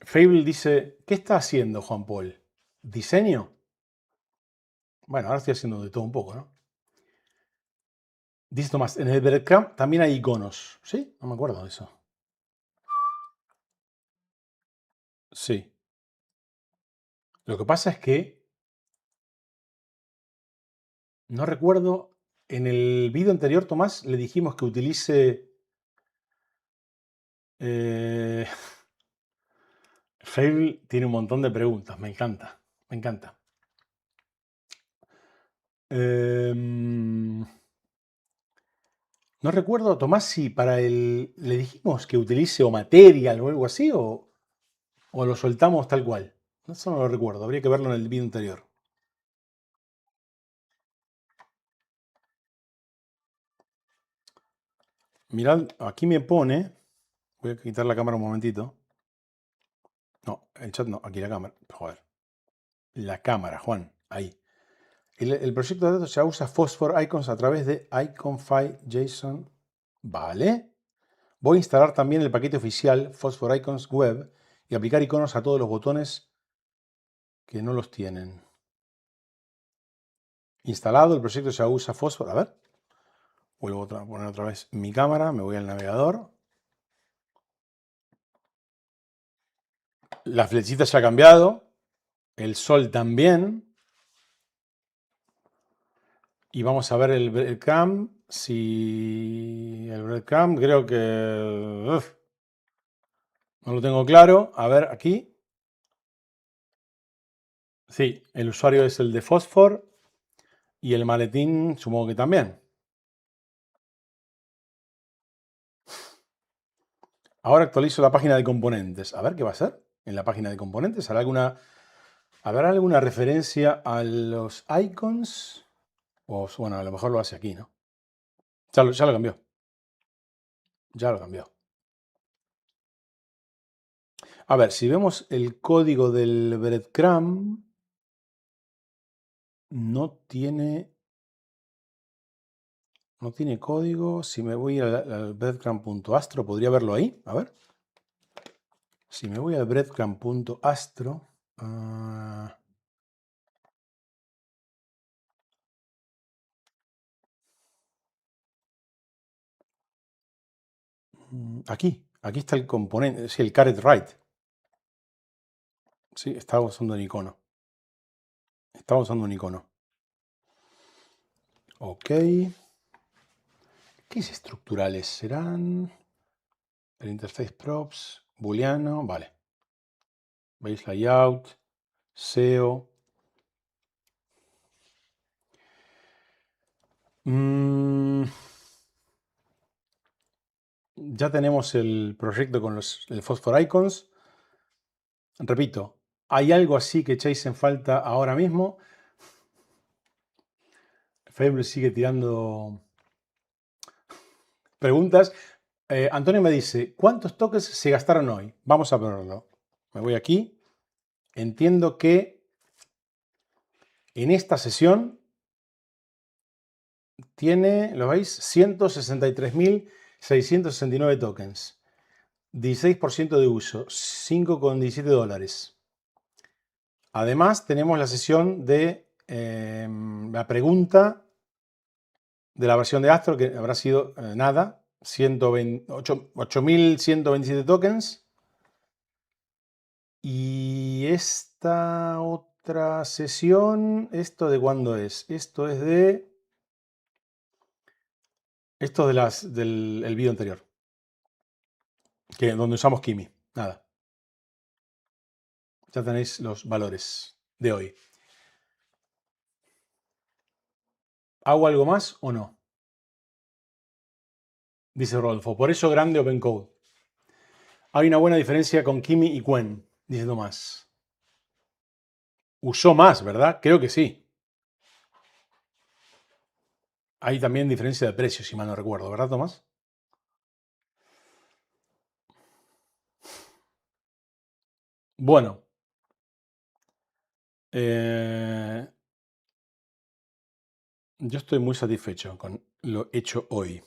Fable dice, ¿qué está haciendo Juan Paul? ¿Diseño? Bueno, ahora estoy haciendo de todo un poco, ¿no? Dice Tomás, en el breadcrumb también hay iconos. ¿Sí? No me acuerdo de eso. Sí. Lo que pasa es que no recuerdo, en el vídeo anterior, Tomás, le dijimos que utilice... Fable tiene un montón de preguntas, me encanta, me encanta. No recuerdo, Tomás, si para el... le dijimos que utilice o Material o algo así, o lo soltamos tal cual. Eso no lo recuerdo, habría que verlo en el vídeo anterior. Mirad, aquí me pone... Voy a quitar la cámara un momentito. No, el chat no, aquí la cámara. Joder. La cámara, Juan, ahí. El proyecto de datos ya usa Phosphor Icons a través de iconfy.json. Vale. Voy a instalar también el paquete oficial Phosphor Icons Web y aplicar iconos a todos los botones que no los tienen. Instalado, el proyecto ya usa Phosphor. A ver. Vuelvo a poner otra vez mi cámara, me voy al navegador. La flechita ya ha cambiado. El sol también. Y vamos a ver el breadcrumb. Si el breadcrumb creo que... no lo tengo claro. A ver, aquí. Sí, el usuario es el de Phosphor. Y el maletín supongo que también. Ahora actualizo la página de componentes. A ver qué va a ser en la página de componentes. ¿Habrá alguna referencia a los icons? O bueno, a lo mejor lo hace aquí, ¿no? Ya lo cambió. Ya lo cambió. A ver, si vemos el código del breadcrumb, no tiene código. Si me voy al breadcrumb.astro, podría verlo ahí. A ver. Si me voy al breadcrumb.astro. Aquí está el componente, sí, el caret write. Sí, estaba usando un icono. Estaba usando un icono. Ok. ¿Qué es estructurales? ¿Serán el interface props, booleano? Vale. Base layout, SEO. Ya tenemos el proyecto con el Phosphor Icons. Repito, ¿hay algo así que echéis en falta ahora mismo? Facebook sigue tirando preguntas. Antonio me dice, ¿cuántos tokens se gastaron hoy? Vamos a verlo. Me voy aquí. Entiendo que en esta sesión tiene, ¿lo veis? 163.669 tokens. 16% de uso. 5,17 dólares. Además, tenemos la sesión de la pregunta de la versión de Astro, que habrá sido nada. 8.127 tokens. Y esta otra sesión, ¿esto de cuándo es? Esto es de... Esto es del vídeo anterior, donde usamos Kimi. Nada. Ya tenéis los valores de hoy. ¿Hago algo más o no? Dice Rodolfo. Por eso grande OpenCode. Hay una buena diferencia con Kimi y Quen, dice Tomás. Usó más, ¿verdad? Creo que sí. Hay también diferencia de precios, si mal no recuerdo, ¿verdad, Tomás? Bueno. Yo estoy muy satisfecho con lo hecho hoy.